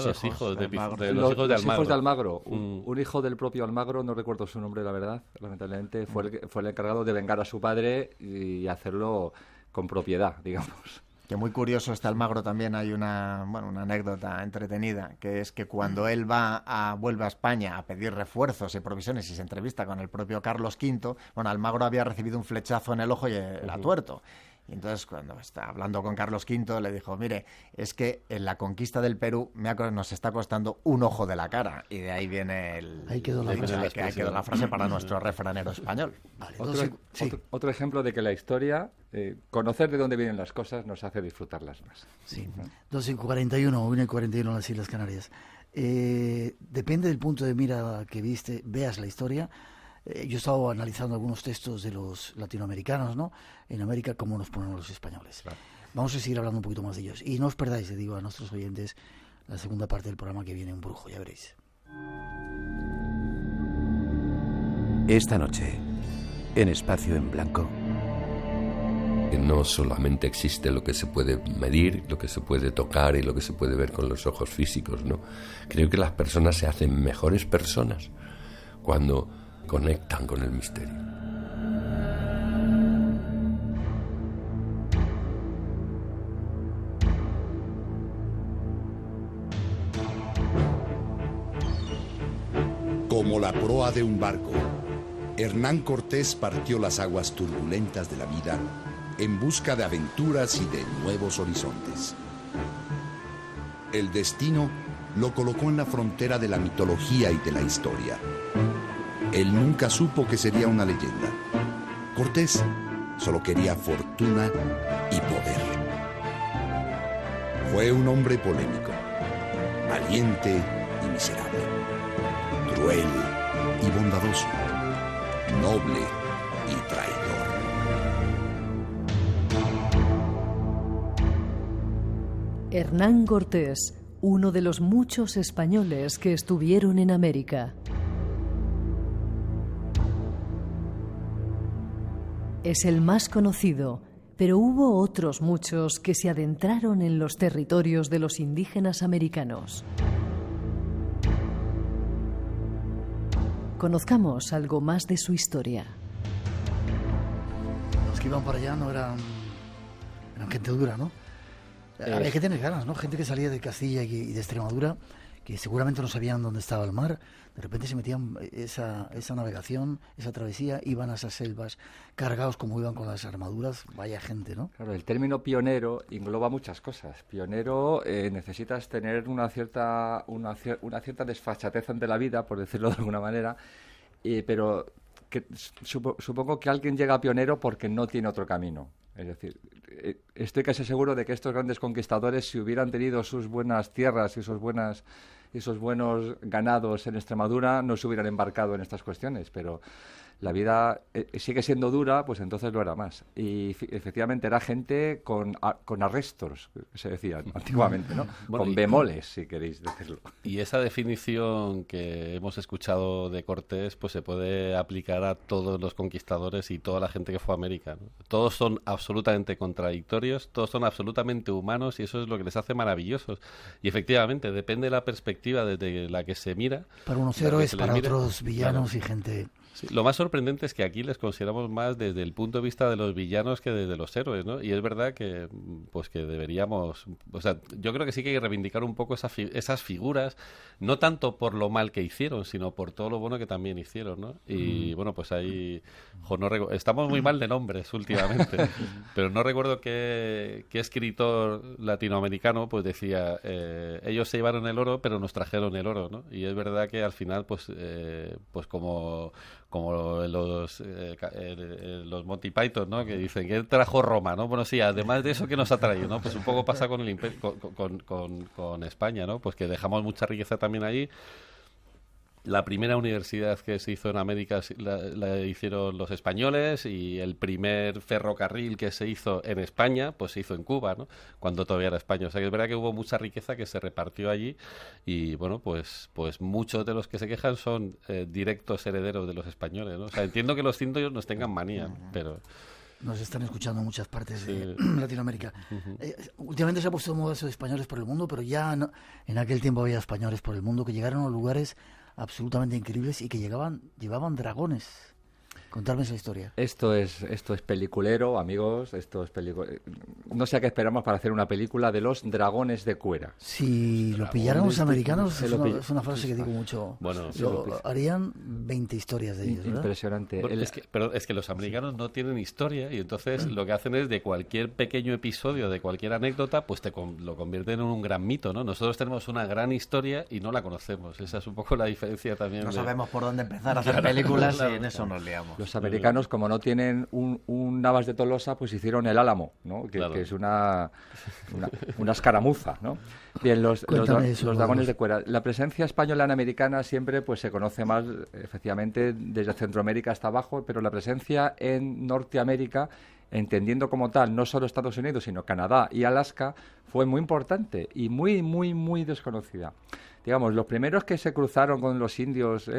los hijos de los hijos de hijos de Almagro. Mm. Un hijo del propio Almagro, no recuerdo su nombre, la verdad, lamentablemente, fue el encargado de vengar a su padre y hacerlo con propiedad, digamos. Que muy curioso este Almagro también, hay una anécdota entretenida, que es que cuando él vuelve a España a pedir refuerzos y provisiones y se entrevista con el propio Carlos V, Almagro había recibido un flechazo en el ojo y el atuerto. Y entonces, cuando está hablando con Carlos V, le dijo, mire, es que en la conquista del Perú nos está costando un ojo de la cara. Y de ahí viene ahí quedó la frase para nuestro refranero español. Vale, otro ejemplo de que la historia, conocer de dónde vienen las cosas, nos hace disfrutarlas más. Sí, 2:41, 1:41 en las Islas Canarias. Depende del punto de mira que veas la historia. Yo he estado analizando algunos textos de los latinoamericanos, ¿no? En América, cómo nos ponen los españoles. Claro. Vamos a seguir hablando un poquito más de ellos. Y no os perdáis, digo a nuestros oyentes, la segunda parte del programa que viene, Un Brujo, ya veréis. Esta noche, en Espacio en Blanco. No solamente existe lo que se puede medir, lo que se puede tocar y lo que se puede ver con los ojos físicos, ¿no? Creo que las personas se hacen mejores personas cuando conectan con el misterio. Como la proa de un barco, Hernán Cortés partió las aguas turbulentas de la vida en busca de aventuras y de nuevos horizontes. El destino lo colocó en la frontera de la mitología y de la historia. Él nunca supo que sería una leyenda. Cortés solo quería fortuna y poder. Fue un hombre polémico, valiente y miserable, cruel y bondadoso, noble y traidor. Hernán Cortés, uno de los muchos españoles que estuvieron en América. Es el más conocido, pero hubo otros muchos que se adentraron en los territorios de los indígenas americanos. Conozcamos algo más de su historia. Los que iban para allá no eran gente dura, ¿no? Había que tener ganas, ¿no? Gente que salía de Castilla y de Extremadura, que seguramente no sabían dónde estaba el mar, de repente se metían esa navegación, esa travesía, iban a esas selvas cargados como iban con las armaduras, vaya gente, ¿no? Claro, el término pionero engloba muchas cosas. Pionero, necesitas tener una cierta desfachatez ante la vida, por decirlo de alguna manera, pero supongo que alguien llega pionero porque no tiene otro camino. Es decir, estoy casi seguro de que estos grandes conquistadores, si hubieran tenido sus buenas tierras y sus buenos ganados en Extremadura, no se hubieran embarcado en estas cuestiones, pero la vida sigue siendo dura, pues entonces lo era más. Y efectivamente era gente con arrestos, que se decía antiguamente, ¿no? Bueno, con bemoles, si queréis decirlo. Y esa definición que hemos escuchado de Cortés, pues se puede aplicar a todos los conquistadores y toda la gente que fue a América, ¿no? Todos son absolutamente contradictorios, todos son absolutamente humanos y eso es lo que les hace maravillosos. Y efectivamente, depende de la perspectiva desde la que se mira. Para unos héroes, para otros villanos, claro. Y gente... Sí, lo más sorprendente es que aquí les consideramos más desde el punto de vista de los villanos que desde los héroes, ¿no? Y es verdad que deberíamos... O sea, yo creo que sí que hay que reivindicar un poco esas figuras, no tanto por lo mal que hicieron, sino por todo lo bueno que también hicieron, ¿no? Y bueno, pues ahí... estamos muy mal de nombres últimamente, pero no recuerdo qué escritor latinoamericano pues decía, ellos se llevaron el oro, pero nos trajeron el oro, ¿no? Y es verdad que al final, pues como los Monty Python, ¿no? Que dicen que trajo Roma, ¿no? Bueno, sí, además de eso, ¿qué nos ha traído, no? Pues un poco pasa con el imperio, con España, ¿no? Pues que dejamos mucha riqueza también allí. La primera universidad que se hizo en América la hicieron los españoles, y el primer ferrocarril que se hizo en España, pues se hizo en Cuba, ¿no? Cuando todavía era España. O sea, que es verdad que hubo mucha riqueza que se repartió allí, y bueno, pues muchos de los que se quejan son directos herederos de los españoles, ¿no? O sea, entiendo que los indios nos tengan manía, pero... Nos están escuchando en muchas partes de Latinoamérica. Últimamente se ha puesto de moda eso de españoles por el mundo, pero ya no, en aquel tiempo había españoles por el mundo que llegaron a lugares absolutamente increíbles y que llevaban dragones. Contadme esa historia. Esto es peliculero, amigos. No sé a qué esperamos para hacer una película de los dragones de Cuera. Si lo pillaran los americanos, es una frase que digo mucho. Bueno, harían 20 historias de ellos, ¿verdad? Impresionante. Bueno, pero es que los americanos no tienen historia, y entonces lo que hacen es, de cualquier pequeño episodio, de cualquier anécdota, pues lo convierten en un gran mito, ¿no? Nosotros tenemos una gran historia y no la conocemos. Esa es un poco la diferencia también. No sabemos por dónde empezar a hacer películas y en eso nos liamos. Los americanos, como no tienen un Navas de Tolosa, pues hicieron el Álamo, ¿no? Que es una escaramuza, ¿no? Bien, los dragones de Cuera. La presencia española en americana siempre pues se conoce más, efectivamente, desde Centroamérica hasta abajo, pero la presencia en Norteamérica, entendiendo como tal no solo Estados Unidos, sino Canadá y Alaska, fue muy importante y muy, muy, muy desconocida. Digamos, los primeros que se cruzaron con los indios,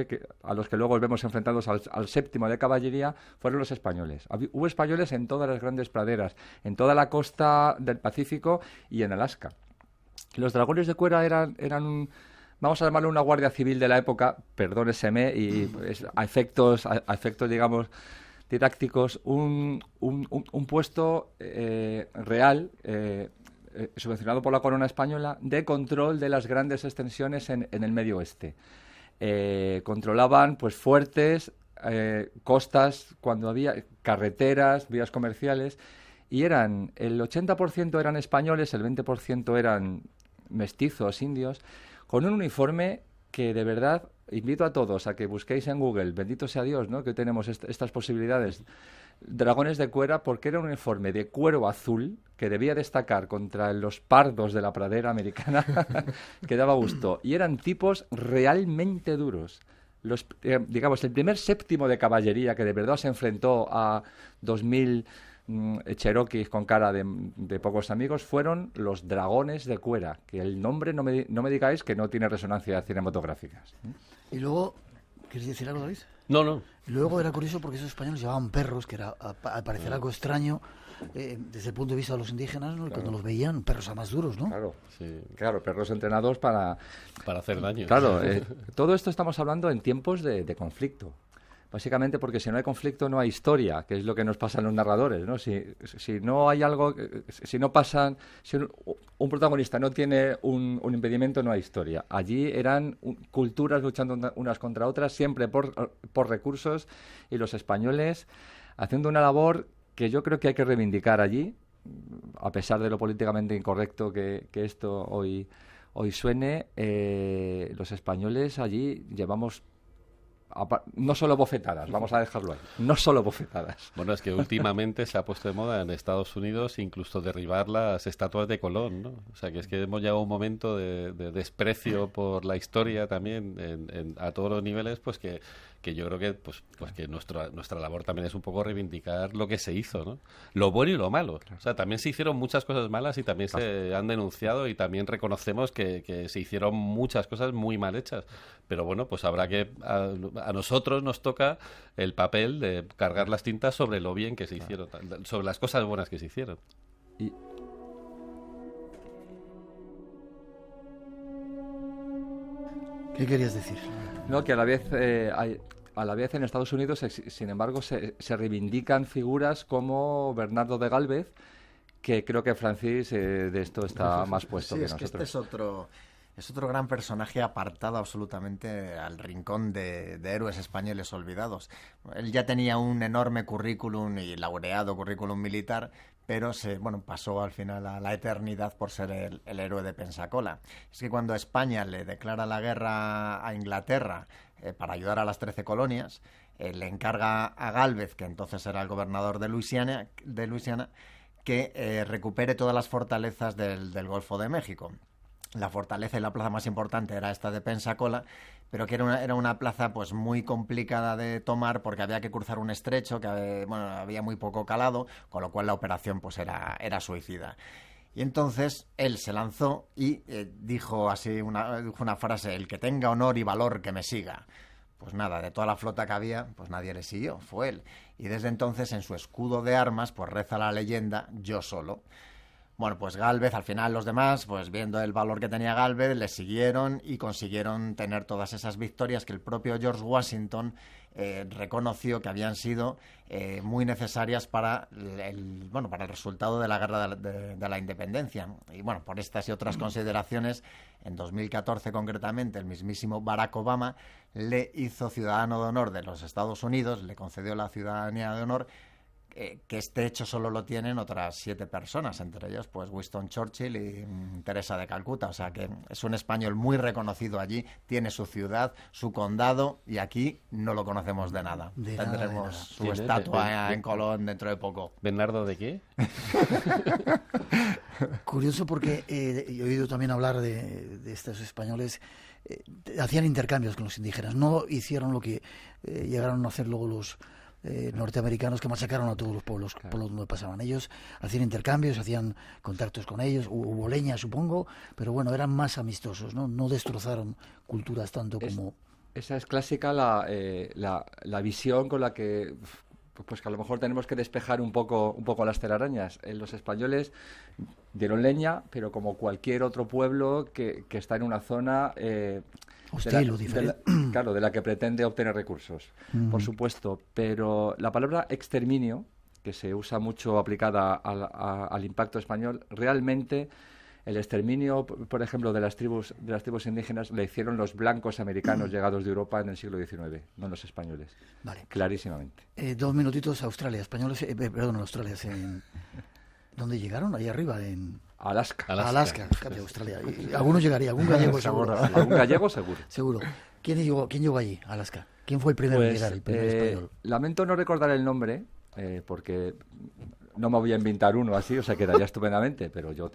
a los que luego vemos enfrentados al séptimo de caballería, fueron los españoles. Hubo españoles en todas las grandes praderas, en toda la costa del Pacífico y en Alaska. Los dragones de Cuera eran vamos a llamarlo una guardia civil de la época, perdóneseme, y pues, a efectos, digamos, didácticos, un puesto real, subvencionado por la corona española, de control de las grandes extensiones en el Medio Oeste. Controlaban pues fuertes, costas, cuando había carreteras, vías comerciales, y el 80% eran españoles, el 20% eran mestizos, indios, con un uniforme que de verdad invito a todos a que busquéis en Google, bendito sea Dios, ¿no?, que tenemos estas posibilidades. Dragones de Cuera, porque era un uniforme de cuero azul que debía destacar contra los pardos de la pradera americana, que daba gusto. Y eran tipos realmente duros. Digamos, el primer séptimo de caballería que de verdad se enfrentó a 2000 cherokees con cara de pocos amigos fueron los Dragones de Cuera, que el nombre no me digáis que no tiene resonancias cinematográficas. Y luego, ¿quieres decir algo, David? No. Y luego era curioso porque esos españoles llevaban perros, que era al parecer algo extraño desde el punto de vista de los indígenas, ¿no? Y cuando los veían, perros a más duros, ¿no? Claro, sí. Claro, perros entrenados para hacer daño. Claro, todo esto estamos hablando en tiempos de conflicto. Básicamente porque si no hay conflicto no hay historia, que es lo que nos pasa a los narradores, ¿no? Si no hay algo, si un protagonista no tiene un impedimento, no hay historia. Allí eran culturas luchando unas contra otras, siempre por recursos, y los españoles haciendo una labor que yo creo que hay que reivindicar allí, a pesar de lo políticamente incorrecto que esto hoy suene. Los españoles allí llevamos no solo bofetadas, vamos a dejarlo ahí, no solo bofetadas. Bueno, es que últimamente se ha puesto de moda en Estados Unidos incluso derribar las estatuas de Colón, ¿no? O sea, que es que hemos llegado a un momento de desprecio por la historia también a todos los niveles, pues que yo creo que pues que nuestra labor también es un poco reivindicar lo que se hizo, ¿no? Lo bueno y lo malo. O sea, también se hicieron muchas cosas malas y también se han denunciado, y también reconocemos que se hicieron muchas cosas muy mal hechas. Pero bueno, pues habrá que... A nosotros nos toca el papel de cargar las tintas sobre lo bien que se hicieron, sobre las cosas buenas que se hicieron. ¿Qué querías decir? No, que a la vez en Estados Unidos, sin embargo, se reivindican figuras como Bernardo de Gálvez, que creo que Francis de esto está más puesto que nosotros. Sí, es que es otro gran personaje apartado absolutamente al rincón de héroes españoles olvidados. Él ya tenía un enorme currículum y laureado currículum militar, pero pasó al final a la eternidad por ser el héroe de Pensacola. Es que cuando España le declara la guerra a Inglaterra para ayudar a las 13 colonias, le encarga a Gálvez, que entonces era el gobernador de Luisiana, que recupere todas las fortalezas del Golfo de México. La fortaleza y la plaza más importante era esta de Pensacola, pero que era una plaza pues muy complicada de tomar porque había que cruzar un estrecho que había muy poco calado, con lo cual la operación pues era suicida. Y entonces él se lanzó y dijo una frase: el que tenga honor y valor que me siga. Pues nada, de toda la flota que había, pues nadie le siguió, fue él. Y desde entonces en su escudo de armas pues reza la leyenda: yo solo. Bueno, pues Gálvez, al final los demás, pues viendo el valor que tenía Gálvez, le siguieron y consiguieron tener todas esas victorias que el propio George Washington reconoció que habían sido muy necesarias para el resultado de la guerra de la independencia. Y bueno, por estas y otras consideraciones, en 2014 concretamente, el mismísimo Barack Obama le hizo ciudadano de honor de los Estados Unidos, le concedió la ciudadanía de honor, que este hecho solo lo tienen otras 7 personas, entre ellos pues Winston Churchill y Teresa de Calcuta. O sea que es un español muy reconocido allí, tiene su ciudad, su condado, y aquí no lo conocemos de nada. Tendremos su estatua en Colón dentro de poco. ¿Bernardo de qué? Curioso porque he oído también hablar de estos españoles. Hacían intercambios con los indígenas, no hicieron lo que llegaron a hacer luego los norteamericanos, que machacaron a todos los pueblos por donde pasaban. Ellos hacían intercambios, hacían contactos con ellos, hubo leña, supongo, pero bueno, eran más amistosos, no destrozaron culturas tanto como... Esa es clásica la visión con la que... Pues que a lo mejor tenemos que despejar un poco las telarañas. Los españoles dieron leña, pero como cualquier otro pueblo que está en una zona... hostil o diferente. Claro, de la que pretende obtener recursos, por supuesto. Pero la palabra exterminio, que se usa mucho aplicada al impacto español, realmente el exterminio, por ejemplo, de las tribus indígenas le hicieron los blancos americanos llegados de Europa en el siglo XIX, no los españoles. Vale. Clarísimamente. 2 minutitos a Australia. Españoles, Australia. ¿Dónde llegaron? Ahí arriba, en... Alaska, fíjate, Australia. Y algunos llegaría, algún gallego seguro. Algún gallego seguro. Seguro. ¿Quién llegó allí, a Alaska? ¿Quién fue el primero en llegar, el primer español? Lamento no recordar el nombre, porque no me voy a inventar uno así, o sea, quedaría estupendamente, pero yo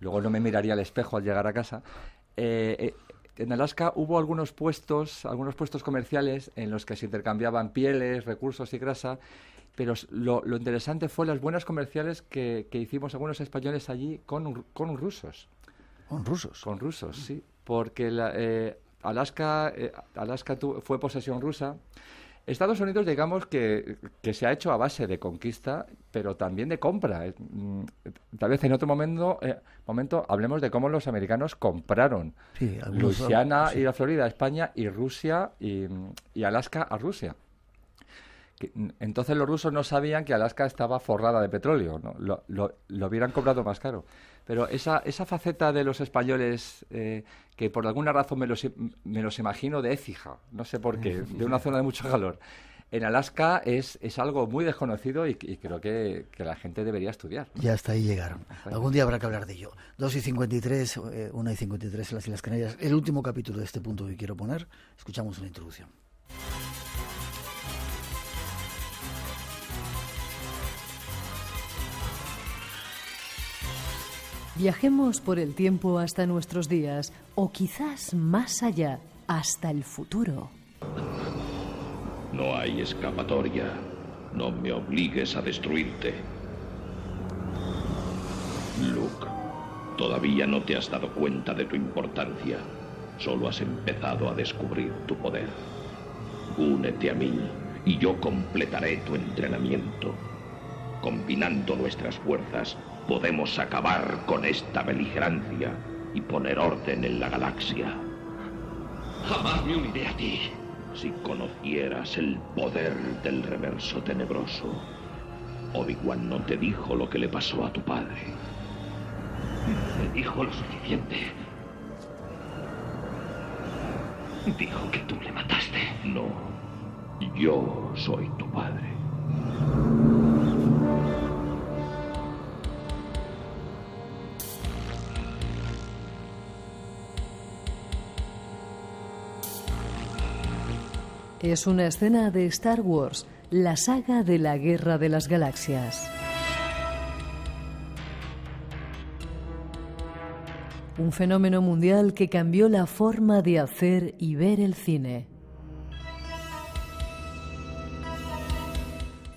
luego no me miraría al espejo al llegar a casa. En Alaska hubo algunos puestos comerciales en los que se intercambiaban pieles, recursos y grasa. Pero lo interesante fue las buenas comerciales que hicimos algunos españoles allí con rusos. ¿Con rusos? Con rusos, sí. Porque Alaska fue posesión rusa. Estados Unidos, digamos que se ha hecho a base de conquista, pero también de compra. Tal vez en otro momento hablemos de cómo los americanos compraron Luisiana y la Florida a España, y Rusia y Alaska a Rusia. Entonces los rusos no sabían que Alaska estaba forrada de petróleo, ¿no? Lo hubieran cobrado más caro. Pero esa faceta de los españoles, que por alguna razón me los imagino de Écija, no sé por qué, de una zona de mucho calor, en Alaska es algo muy desconocido y creo que la gente debería estudiar, ¿no? Ya hasta ahí llegaron. Algún día habrá que hablar de ello. 2:53, 1:53 en las Islas Canarias. El último capítulo de este punto que quiero poner. Escuchamos una introducción. Viajemos por el tiempo hasta nuestros días, o quizás más allá, hasta el futuro. No hay escapatoria. No me obligues a destruirte. Luke, todavía no te has dado cuenta de tu importancia. Solo has empezado a descubrir tu poder. Únete a mí y yo completaré tu entrenamiento. Combinando nuestras fuerzas, podemos acabar con esta beligerancia y poner orden en la galaxia. Jamás me uniré a ti. Si conocieras el poder del reverso tenebroso, Obi-Wan no te dijo lo que le pasó a tu padre. Me dijo lo suficiente. Dijo que tú le mataste. No, yo soy tu padre. Es una escena de Star Wars, la saga de la Guerra de las Galaxias. Un fenómeno mundial que cambió la forma de hacer y ver el cine.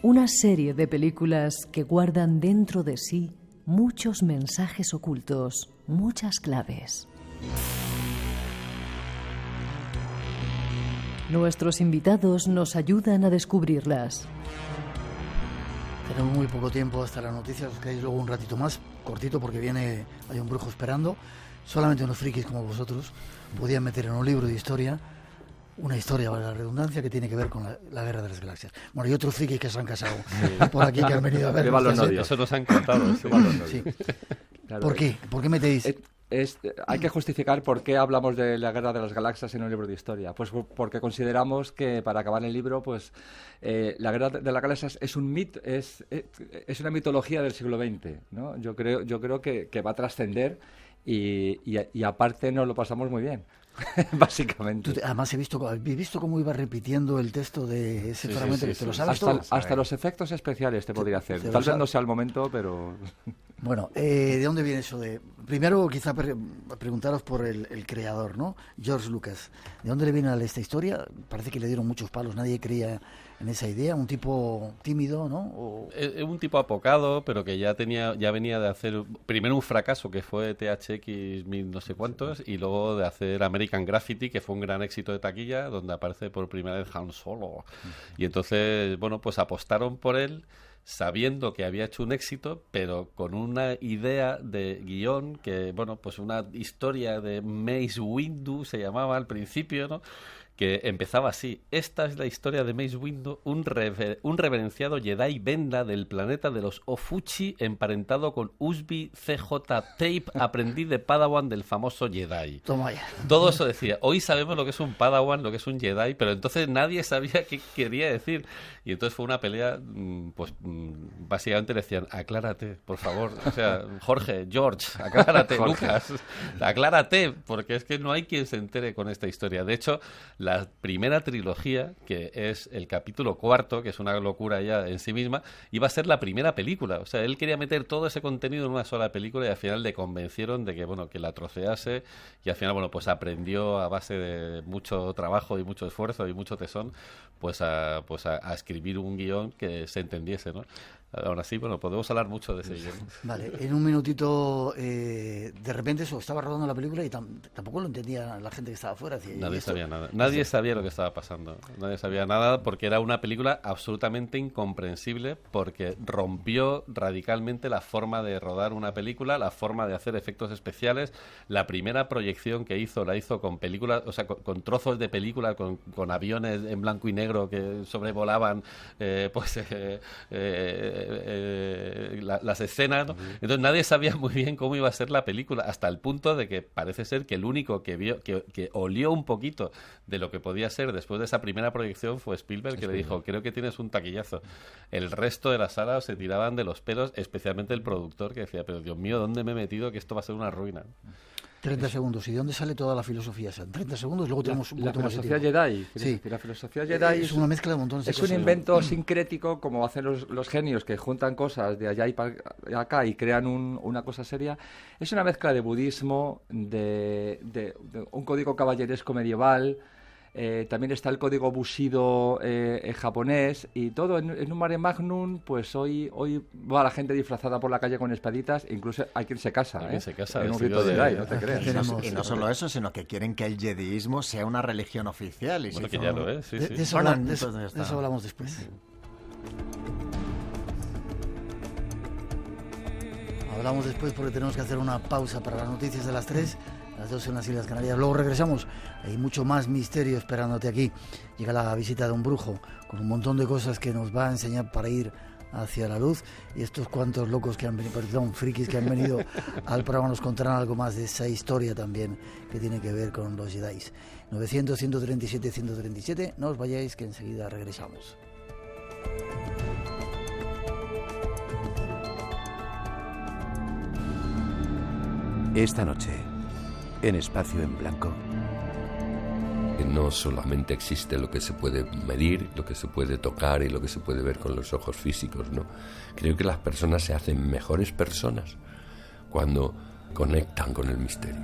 Una serie de películas que guardan dentro de sí muchos mensajes ocultos, muchas claves. Nuestros invitados nos ayudan a descubrirlas. Tenemos muy poco tiempo hasta las noticias, os quedáis luego un ratito más, cortito porque hay un brujo esperando. Solamente unos frikis como vosotros podían meter en un libro de historia una historia, vale la redundancia, que tiene que ver con la Guerra de las Galaxias. Bueno, y otros frikis que se han casado por aquí, que han venido a ver. Eso nos han contado. Sí. Claro. ¿Por qué? ¿Por qué metéis? Hay que justificar por qué hablamos de la Guerra de las Galaxias en un libro de historia. Pues porque consideramos que para acabar el libro, pues la Guerra de las Galaxias es un mito, es una mitología del siglo XX, ¿no? Yo creo que va a trascender y aparte nos lo pasamos muy bien. Básicamente. Además he visto cómo iba repitiendo el texto de ese fragmento, que te lo sabes todo. Hasta los efectos especiales te podría hacer. Tal vez no sea el momento, pero... Bueno, ¿de dónde viene eso de...? Primero, quizá preguntaros por el creador, ¿no? George Lucas. ¿De dónde le viene a esta historia? Parece que le dieron muchos palos, nadie creía en esa idea. Un tipo tímido, ¿no? Un tipo apocado, pero que ya venía de hacer primero un fracaso que fue THX 1000 no sé cuántos, y luego de hacer American Graffiti, que fue un gran éxito de taquilla, donde aparece por primera vez Han Solo. Y entonces, bueno, pues apostaron por él, sabiendo que había hecho un éxito, pero con una idea de guión que, bueno, pues una historia de Mace Windu se llamaba al principio, ¿no? Que empezaba así: esta es la historia de Mace Windu, un reverenciado Jedi Venda del planeta de los Ofuchi, emparentado con Usbi CJ Tape, aprendiz de Padawan del famoso Jedi. Toma ya. Todo eso decía. Hoy sabemos lo que es un Padawan, lo que es un Jedi, pero entonces nadie sabía qué quería decir. Y entonces fue una pelea, pues básicamente le decían: aclárate, por favor. O sea, Jorge, George, aclárate, Lucas, aclárate, porque es que no hay quien se entere con esta historia. De hecho, la primera trilogía, que es el capítulo 4, que es una locura ya en sí misma, iba a ser la primera película. O sea, él quería meter todo ese contenido en una sola película y al final le convencieron de que, bueno, que la trocease, y al final, bueno, pues aprendió a base de mucho trabajo y mucho esfuerzo y mucho tesón, pues a escribir un guión que se entendiese, ¿no? Aún así, bueno, podemos hablar mucho de ese guión. Vale, en un minutito, de repente estaba rodando la película y tampoco lo entendía la gente que estaba afuera. Nadie sabía nada. Nadie sabía lo que estaba pasando. Nadie sabía nada porque era una película absolutamente incomprensible, porque rompió radicalmente la forma de rodar una película, la forma de hacer efectos especiales. La primera proyección que la hizo con películas, o sea, con trozos de película, con aviones en blanco y negro que sobrevolaban, las escenas, ¿no? Entonces nadie sabía muy bien cómo iba a ser la película, hasta el punto de que parece ser que el único que vio, que olió un poquito de lo que podía ser después de esa primera proyección fue Spielberg, que le dijo: creo que tienes un taquillazo. El resto de la sala se tiraban de los pelos, especialmente el productor, que decía: pero Dios mío, ¿dónde me he metido? Que esto va a ser una ruina. 30 segundos. ¿Y de dónde sale toda la filosofía? O sea, 30 segundos, luego tenemos un poquito más de tiempo. La filosofía Jedi. Sí. La filosofía Jedi es una mezcla de montones de cosas. Es un invento sincrético, como hacen los genios, que juntan cosas de allá y acá y crean una cosa seria. Es una mezcla de budismo, de un código caballeresco medieval. También está el código bushido japonés, y todo en un mare magnum. Pues hoy va la gente disfrazada por la calle con espaditas, incluso hay quien se casa, en un rito de Jedi, no te creas. Y no solo eso, sino que quieren que el jediismo sea una religión oficial. Y bueno, que ya lo es, sí, sí. De eso hablamos después. Hablamos después porque tenemos que hacer una pausa para las noticias de las 3. Las 2 en las Islas Canarias. Luego regresamos. Hay mucho más misterio esperándote aquí. Llega la visita de un brujo con un montón de cosas que nos va a enseñar para ir hacia la luz. Y estos cuantos locos que han venido, frikis que han venido al programa, nos contarán algo más de esa historia también que tiene que ver con los Jedi. 900-137-137. No os vayáis, que enseguida regresamos. Esta noche, en Espacio en Blanco. No solamente existe lo que se puede medir, lo que se puede tocar y lo que se puede ver con los ojos físicos, ¿no? Creo que las personas se hacen mejores personas cuando conectan con el misterio.